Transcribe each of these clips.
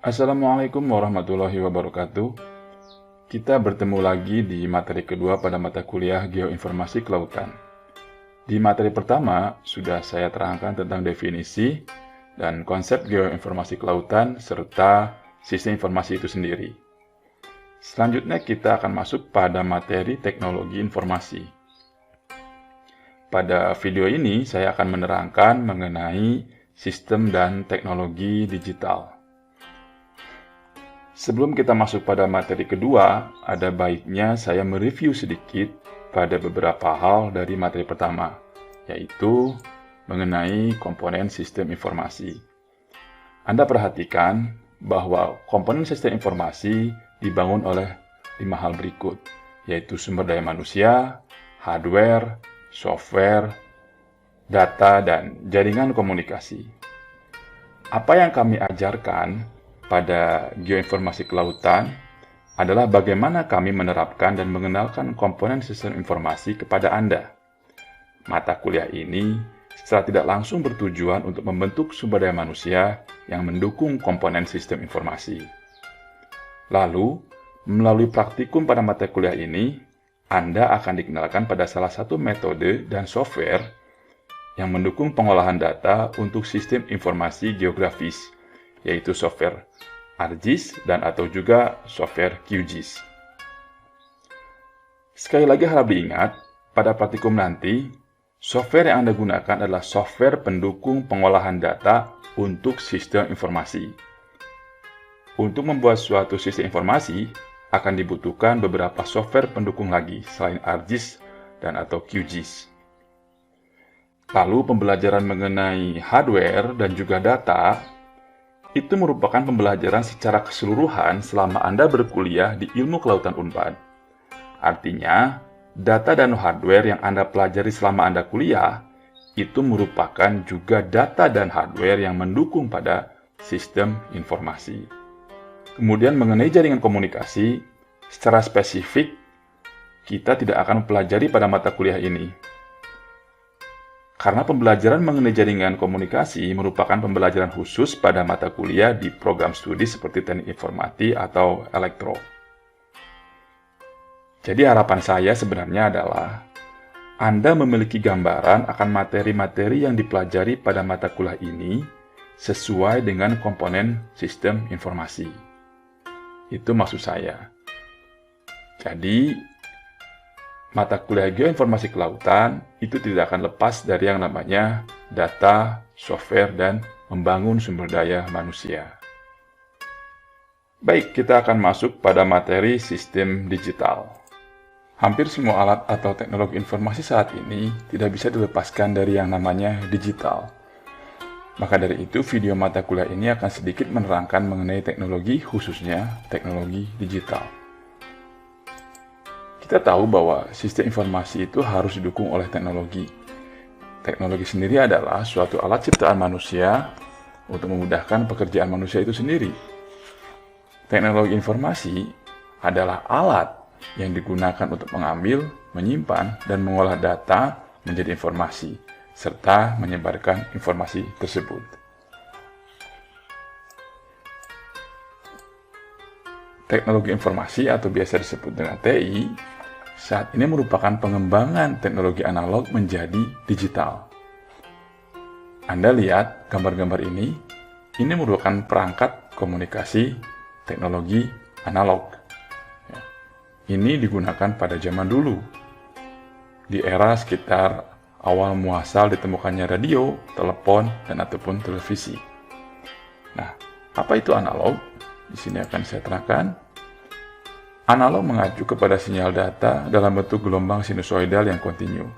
Assalamualaikum warahmatullahi wabarakatuh. Kita bertemu lagi di materi kedua pada mata kuliah Geoinformasi Kelautan. Di materi pertama, sudah saya terangkan tentang definisi dan konsep geoinformasi kelautan serta sistem informasi itu sendiri. Selanjutnya kita akan masuk pada materi teknologi informasi. Pada video ini, saya akan menerangkan mengenai sistem dan teknologi digital. Sebelum kita masuk pada materi kedua, ada baiknya saya mereview sedikit pada beberapa hal dari materi pertama, yaitu mengenai komponen sistem informasi. Anda perhatikan bahwa komponen sistem informasi dibangun oleh 5 hal berikut, yaitu sumber daya manusia, hardware, software, data, dan jaringan komunikasi. Apa yang kami ajarkan pada geoinformasi kelautan adalah bagaimana kami menerapkan dan mengenalkan komponen sistem informasi kepada Anda. Mata kuliah ini secara tidak langsung bertujuan untuk membentuk sumber daya manusia yang mendukung komponen sistem informasi. Lalu, melalui praktikum pada mata kuliah ini, Anda akan dikenalkan pada salah satu metode dan software yang mendukung pengolahan data untuk sistem informasi geografis, yaitu software ArcGIS dan atau juga software QGIS. Sekali lagi harap diingat, pada praktikum nanti, software yang Anda gunakan adalah software pendukung pengolahan data untuk sistem informasi. Untuk membuat suatu sistem informasi, akan dibutuhkan beberapa software pendukung lagi selain ArcGIS dan atau QGIS. Lalu pembelajaran mengenai hardware dan juga data itu merupakan pembelajaran secara keseluruhan selama Anda berkuliah di Ilmu Kelautan Unpad. Artinya, data dan hardware yang Anda pelajari selama Anda kuliah itu merupakan juga data dan hardware yang mendukung pada sistem informasi. Kemudian mengenai jaringan komunikasi, secara spesifik kita tidak akan mempelajari pada mata kuliah ini. Karena pembelajaran mengenai jaringan komunikasi merupakan pembelajaran khusus pada mata kuliah di program studi seperti teknik informasi atau elektro. Jadi harapan saya sebenarnya adalah Anda memiliki gambaran akan materi-materi yang dipelajari pada mata kuliah ini sesuai dengan komponen sistem informasi. Itu maksud saya. Jadi, mata kuliah geoinformasi kelautan itu tidak akan lepas dari yang namanya data, software, dan membangun sumber daya manusia. Baik, kita akan masuk pada materi sistem digital. Hampir semua alat atau teknologi informasi saat ini tidak bisa dilepaskan dari yang namanya digital. Maka dari itu, video mata kuliah ini akan sedikit menerangkan mengenai teknologi, khususnya teknologi digital. Kita tahu bahwa sistem informasi itu harus didukung oleh teknologi. Teknologi sendiri adalah suatu alat ciptaan manusia untuk memudahkan pekerjaan manusia itu sendiri. Teknologi informasi adalah alat yang digunakan untuk mengambil, menyimpan, dan mengolah data menjadi informasi, serta menyebarkan informasi tersebut. Teknologi informasi atau biasa disebut dengan TI saat ini merupakan pengembangan teknologi analog menjadi digital. Anda lihat gambar-gambar ini merupakan perangkat komunikasi teknologi analog. Ini digunakan pada zaman dulu, di era sekitar awal muasal ditemukannya radio, telepon, dan ataupun televisi. Nah, apa itu analog? Di sini akan saya terangkan. Analog mengacu kepada sinyal data dalam bentuk gelombang sinusoidal yang kontinu.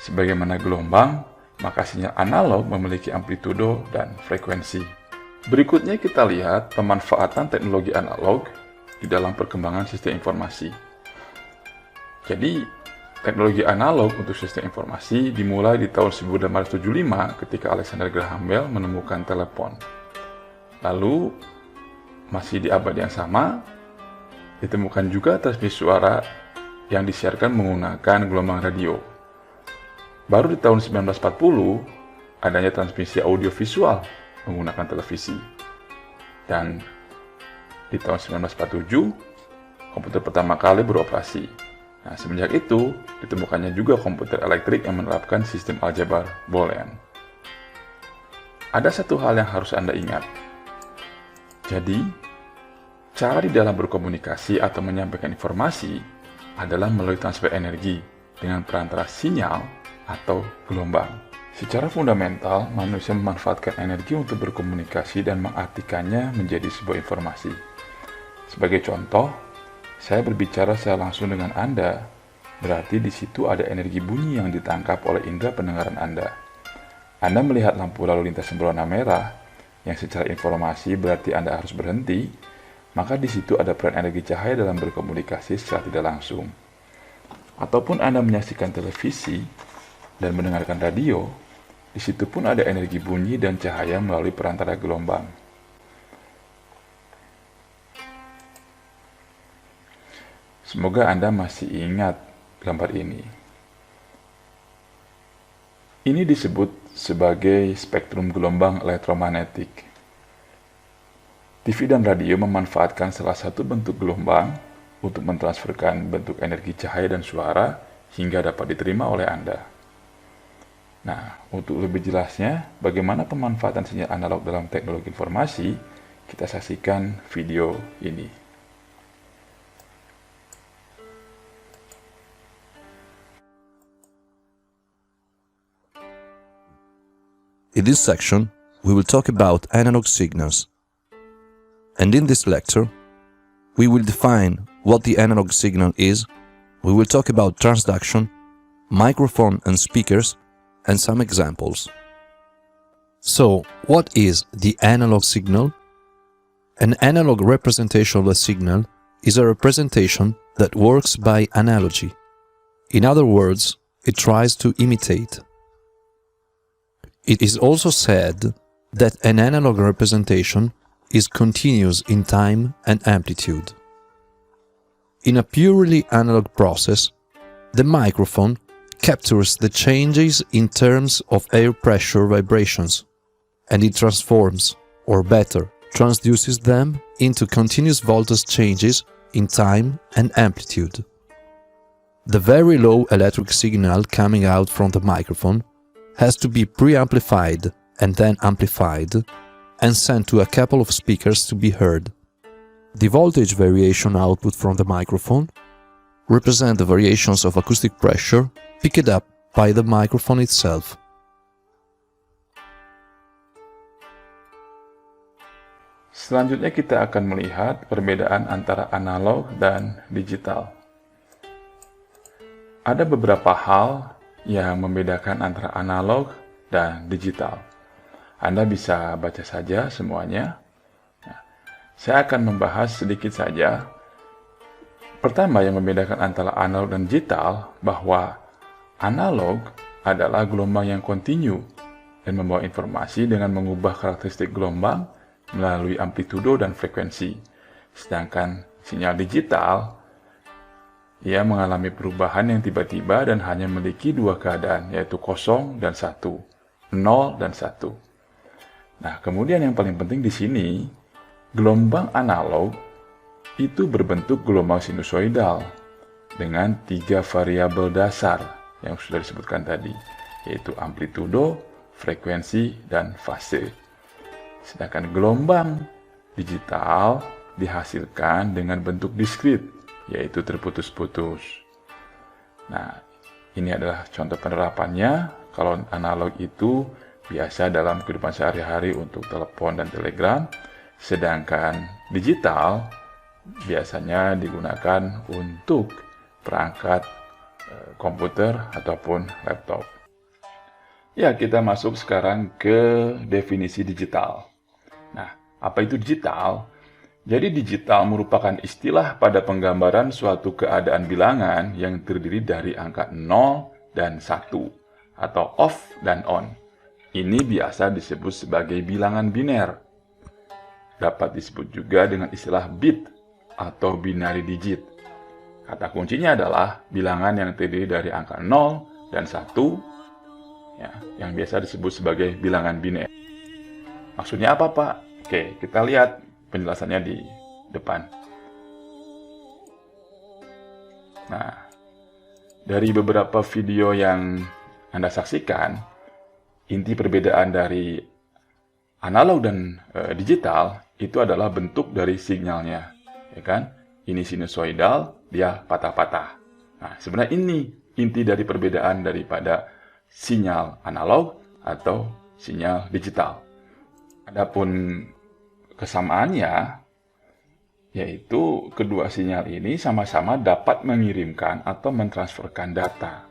Sebagaimana gelombang, maka sinyal analog memiliki amplitudo dan frekuensi. Berikutnya kita lihat pemanfaatan teknologi analog di dalam perkembangan sistem informasi. Jadi, teknologi analog untuk sistem informasi dimulai di tahun 1875 ketika Alexander Graham Bell menemukan telepon. Lalu, masih di abad yang sama, ditemukan juga transmisi suara yang disiarkan menggunakan gelombang radio. Baru di tahun 1940, adanya transmisi audiovisual menggunakan televisi. Dan di tahun 1947, komputer pertama kali beroperasi. Nah, semenjak itu, ditemukannya juga komputer elektrik yang menerapkan sistem aljabar Boolean. Ada satu hal yang harus Anda ingat. Jadi, cara di dalam berkomunikasi atau menyampaikan informasi adalah melalui transfer energi dengan perantara sinyal atau gelombang. Secara fundamental, manusia memanfaatkan energi untuk berkomunikasi dan mengartikannya menjadi sebuah informasi. Sebagai contoh, saya berbicara secara langsung dengan Anda, berarti di situ ada energi bunyi yang ditangkap oleh indera pendengaran Anda. Anda melihat lampu lalu lintas berwarna merah, yang secara informasi berarti Anda harus berhenti, maka di situ ada peran energi cahaya dalam berkomunikasi secara tidak langsung. Ataupun Anda menyaksikan televisi dan mendengarkan radio, di situ pun ada energi bunyi dan cahaya melalui perantara gelombang. Semoga Anda masih ingat gambar ini. Ini disebut sebagai spektrum gelombang elektromagnetik. TV dan radio memanfaatkan salah satu bentuk gelombang untuk mentransferkan bentuk energi cahaya dan suara hingga dapat diterima oleh Anda. Nah, untuk lebih jelasnya, bagaimana pemanfaatan sinyal analog dalam teknologi informasi, kita saksikan video ini. In this section, we will talk about analog signals. And in this lecture, we will define what the analog signal is, we will talk about transduction, microphone and speakers, and some examples. So, what is the analog signal? An analog representation of a signal is a representation that works by analogy. In other words, it tries to imitate. It is also said that an analog representation is continuous in time and amplitude. In a purely analog process, the microphone captures the changes in terms of air pressure vibrations, and it transforms, or better, transduces them into continuous voltage changes in time and amplitude. The very low electric signal coming out from the microphone has to be pre-amplified and then amplified and sent to a couple of speakers to be heard. The voltage variation output from the microphone represent the variations of acoustic pressure picked up by the microphone itself. Selanjutnya kita akan melihat perbedaan antara analog dan digital. Ada beberapa hal yang membedakan antara analog dan digital. Anda bisa baca saja semuanya. Nah, saya akan membahas sedikit saja. Pertama, yang membedakan antara analog dan digital, bahwa analog adalah gelombang yang kontinu dan membawa informasi dengan mengubah karakteristik gelombang melalui amplitudo dan frekuensi. Sedangkan sinyal digital, ia mengalami perubahan yang tiba-tiba dan hanya memiliki dua keadaan, yaitu 0 dan 1, 0 dan 1. Nah, kemudian yang paling penting di sini, gelombang analog itu berbentuk gelombang sinusoidal dengan 3 variabel dasar yang sudah disebutkan tadi, yaitu amplitudo, frekuensi, dan fase. Sedangkan gelombang digital dihasilkan dengan bentuk diskrit, yaitu terputus-putus. Nah, ini adalah contoh penerapannya. Kalau analog itu biasa dalam kehidupan sehari-hari untuk telepon dan telegram, sedangkan digital biasanya digunakan untuk perangkat komputer ataupun laptop. Ya, kita masuk sekarang ke definisi digital. Nah, apa itu digital? Jadi digital merupakan istilah pada penggambaran suatu keadaan bilangan yang terdiri dari angka 0 dan 1, atau off dan on. Ini biasa disebut sebagai bilangan biner. Dapat disebut juga dengan istilah bit atau binary digit. Kata kuncinya adalah bilangan yang terdiri dari angka 0 dan 1, ya, yang biasa disebut sebagai bilangan biner. Maksudnya apa, Pak? Oke, kita lihat penjelasannya di depan. Nah, dari beberapa video yang Anda saksikan, inti perbedaan dari analog dan digital itu adalah bentuk dari sinyalnya, ya kan? Ini sinusoidal, dia patah-patah. Nah, sebenarnya ini inti dari perbedaan daripada sinyal analog atau sinyal digital. Adapun kesamaannya, yaitu kedua sinyal ini sama-sama dapat mengirimkan atau mentransferkan data.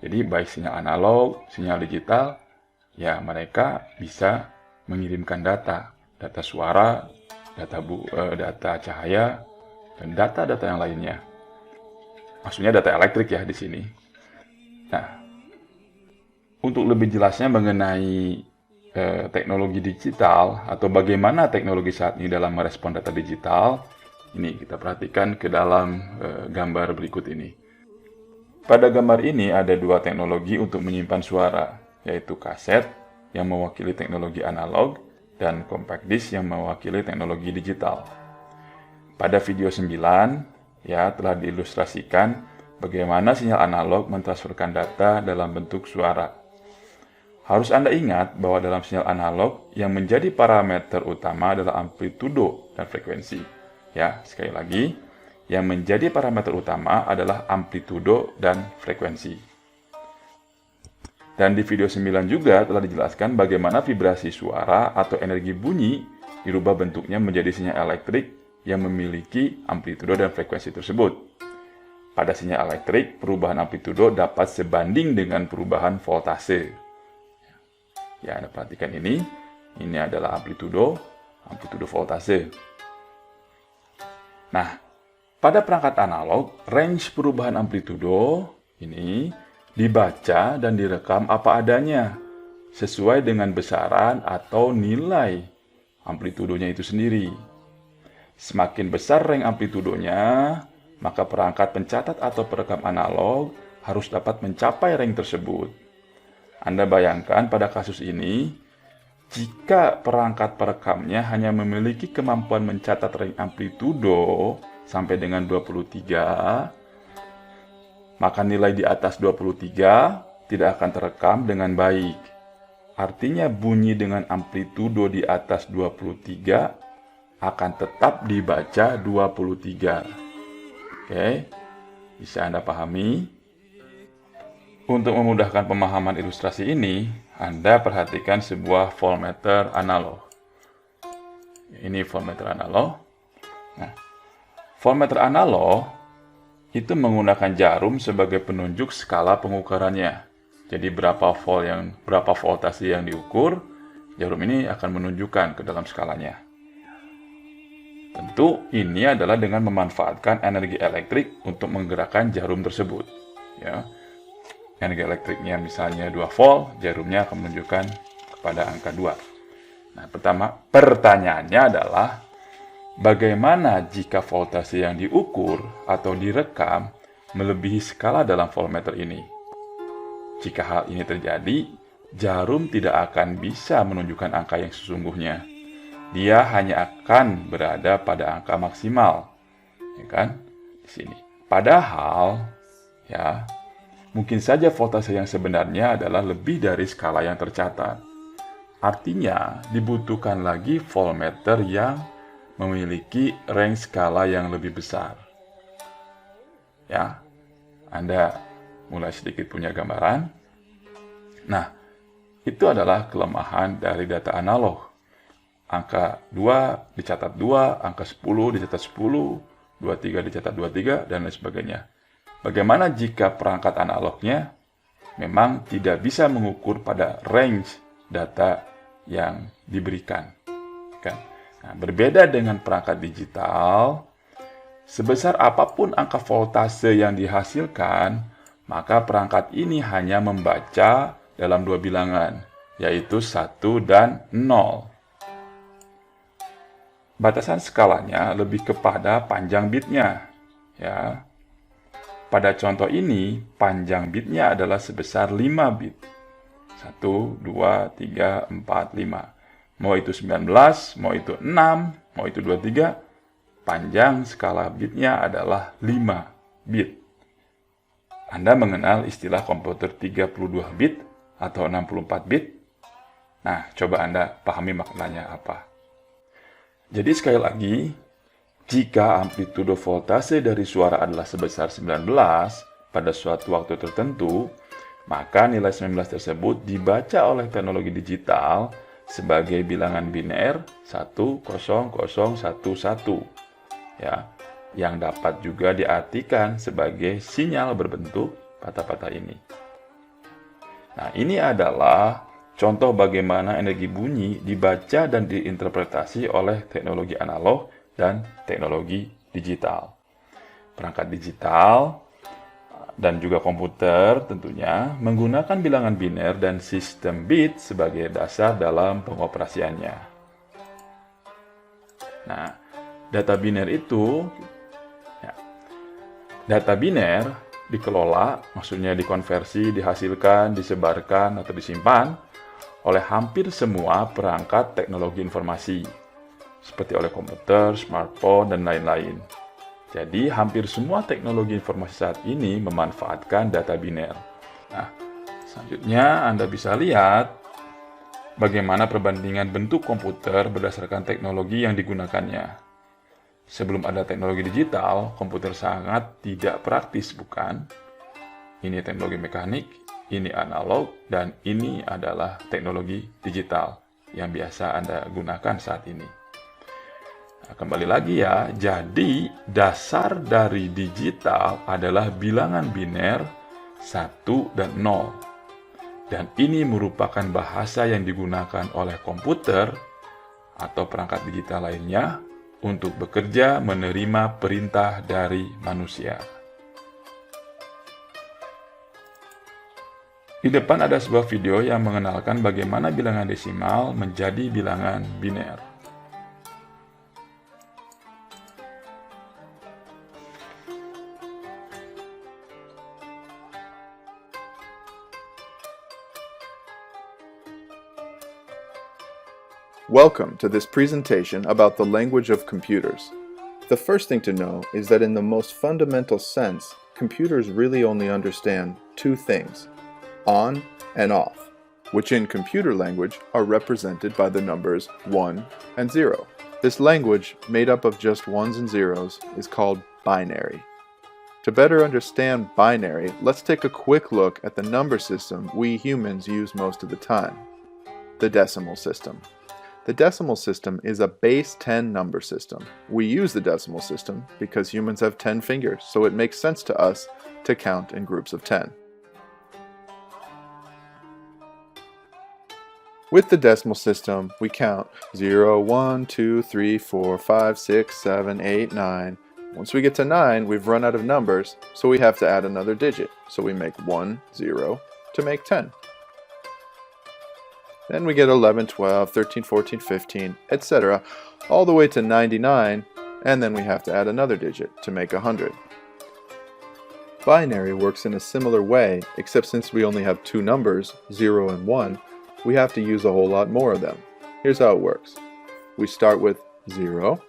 Jadi baik sinyal analog, sinyal digital, ya mereka bisa mengirimkan data suara, data cahaya, dan data-data yang lainnya. Maksudnya data elektrik ya di sini. Nah, untuk lebih jelasnya mengenai teknologi digital atau bagaimana teknologi saat ini dalam merespon data digital, ini kita perhatikan ke dalam gambar berikut ini. Pada gambar ini ada dua teknologi untuk menyimpan suara, yaitu kaset yang mewakili teknologi analog dan compact disc yang mewakili teknologi digital. Pada video 9, ya telah diilustrasikan bagaimana sinyal analog mentransferkan data dalam bentuk suara. Harus Anda ingat bahwa dalam sinyal analog yang menjadi parameter utama adalah amplitudo dan frekuensi. Ya, sekali lagi, yang menjadi parameter utama adalah amplitudo dan frekuensi. Dan di video 9 juga telah dijelaskan bagaimana vibrasi suara atau energi bunyi dirubah bentuknya menjadi sinyal elektrik yang memiliki amplitudo dan frekuensi tersebut. Pada sinyal elektrik, perubahan amplitudo dapat sebanding dengan perubahan voltase. Ya, Anda perhatikan ini adalah amplitudo voltase. Nah, pada perangkat analog, range perubahan amplitudo ini dibaca dan direkam apa adanya, sesuai dengan besaran atau nilai amplitudonya itu sendiri. Semakin besar range amplitudonya, maka perangkat pencatat atau perekam analog harus dapat mencapai range tersebut. Anda bayangkan pada kasus ini, jika perangkat perekamnya hanya memiliki kemampuan mencatat range amplitudo sampai dengan 23, maka nilai di atas 23 tidak akan terekam dengan baik. Artinya bunyi dengan amplitudo di atas 23 akan tetap dibaca 23. Oke, bisa Anda pahami? Untuk memudahkan pemahaman ilustrasi ini, Anda perhatikan sebuah voltmeter analog. Ini voltmeter analog. Nah, voltmeter analog itu menggunakan jarum sebagai penunjuk skala pengukurannya. Jadi berapa voltase yang diukur, jarum ini akan menunjukkan ke dalam skalanya. Tentu ini adalah dengan memanfaatkan energi elektrik untuk menggerakkan jarum tersebut. Ya. Energi elektriknya misalnya 2 volt, jarumnya akan menunjukkan kepada angka 2. Nah, pertanyaannya adalah bagaimana jika voltase yang diukur atau direkam melebihi skala dalam voltmeter ini? Jika hal ini terjadi, jarum tidak akan bisa menunjukkan angka yang sesungguhnya. Dia hanya akan berada pada angka maksimal, ya kan? Di sini. Padahal, ya, mungkin saja voltase yang sebenarnya adalah lebih dari skala yang tercatat. Artinya, dibutuhkan lagi voltmeter yang memiliki range skala yang lebih besar. Ya, Anda mulai sedikit punya gambaran. Nah, itu adalah kelemahan dari data analog. Angka 2 dicatat 2, angka 10 dicatat 10, 23 dicatat 23, dan lain sebagainya. Bagaimana jika perangkat analognya memang tidak bisa mengukur pada range data yang diberikan? Kan? Nah, berbeda dengan perangkat digital, sebesar apapun angka voltase yang dihasilkan, maka perangkat ini hanya membaca dalam 2 bilangan, yaitu 1 dan 0. Batasan skalanya lebih kepada panjang bitnya. Ya. Pada contoh ini, panjang bitnya adalah sebesar 5 bit. 1, 2, 3, 4, 5. Mau itu 19, mau itu 6, mau itu 23, Panjang skala bitnya adalah 5 bit. Anda mengenal istilah komputer 32 bit atau 64 bit? Nah, coba Anda pahami maknanya apa. Jadi sekali lagi, jika amplitudo voltase dari suara adalah sebesar 19 pada suatu waktu tertentu, maka nilai 19 tersebut dibaca oleh teknologi digital sebagai bilangan biner 10011, ya, yang dapat juga diartikan sebagai sinyal berbentuk patah-patah ini. Nah, ini adalah contoh bagaimana energi bunyi dibaca dan diinterpretasi oleh teknologi analog dan teknologi digital. Perangkat digital dan juga komputer tentunya menggunakan bilangan biner dan sistem bit sebagai dasar dalam pengoperasiannya. Nah, data biner itu, data biner dikelola, maksudnya dikonversi, dihasilkan, disebarkan, atau disimpan oleh hampir semua perangkat teknologi informasi, seperti oleh komputer, smartphone, dan lain-lain. Jadi, hampir semua teknologi informasi saat ini memanfaatkan data biner. Nah, selanjutnya Anda bisa lihat bagaimana perbandingan bentuk komputer berdasarkan teknologi yang digunakannya. Sebelum ada teknologi digital, komputer sangat tidak praktis, bukan? Ini teknologi mekanik, ini analog, dan ini adalah teknologi digital yang biasa Anda gunakan saat ini. Nah, kembali lagi ya, jadi dasar dari digital adalah bilangan biner 1 dan 0. Dan ini merupakan bahasa yang digunakan oleh komputer atau perangkat digital lainnya untuk bekerja menerima perintah dari manusia. Di depan ada sebuah video yang mengenalkan bagaimana bilangan desimal menjadi bilangan biner. Welcome to this presentation about the language of computers. The first thing to know is that in the most fundamental sense, computers really only understand two things, on and off, which in computer language are represented by the numbers 1 and 0. This language, made up of just ones and zeros, is called binary. To better understand binary, let's take a quick look at the number system we humans use most of the time, the decimal system. The decimal system is a base 10 number system. We use the decimal system because humans have 10 fingers, so it makes sense to us to count in groups of 10. With the decimal system, we count 0, 1, 2, 3, 4, 5, 6, 7, 8, 9. Once we get to 9, we've run out of numbers, so we have to add another digit. So we make 1, 0 to make 10. Then we get 11, 12, 13, 14, 15, etc. all the way to 99, and then we have to add another digit to make 100. Binary works in a similar way, except since we only have two numbers, 0 and 1, we have to use a whole lot more of them. Here's how it works. We start with 0,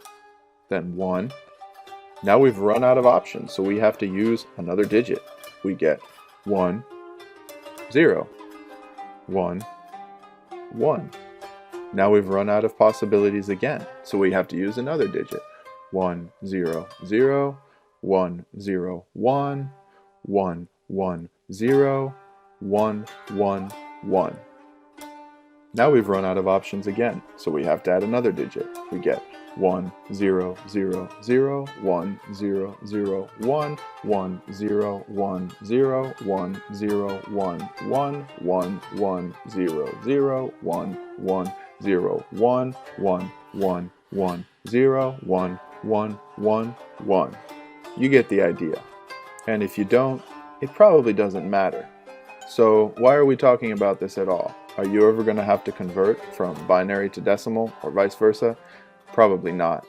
then 1. Now we've run out of options, so we have to use another digit. We get 1, 0, 1, 1. Now we've run out of possibilities again, so we have to use another digit. 1, 0, 0, 1, 0, 1, 1, 1, 0, 1, 1, 1. Now we've run out of options again, so we have to add another digit. We get 1, 0, 0, 0, 1, 0, 0, 1, 1, 0, 1, 0, 1, 0, 1, 1, 1, 1, 0, 0, 1, 1, 0, 1, 1, 1, 1, 0, 1, 1, 1, 1. You get the idea. And if you don't, it probably doesn't matter. So why are we talking about this at all? Are you ever going to have to convert from binary to decimal or vice versa? Probably not.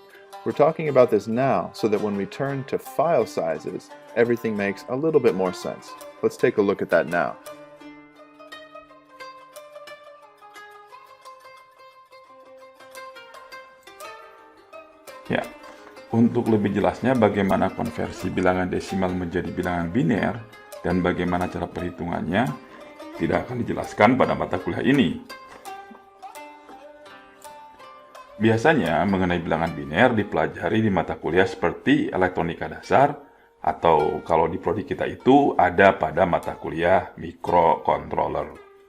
We're talking about this now so that when we turn to file sizes, everything makes a little bit more sense. Let's take a look at that now. Ya, Untuk lebih jelasnya bagaimana konversi bilangan desimal menjadi bilangan biner dan bagaimana cara perhitungannya tidak akan dijelaskan pada mata kuliah ini. Biasanya mengenai bilangan biner dipelajari di mata kuliah seperti elektronika dasar atau kalau di prodi kita itu ada pada mata kuliah microcontroller.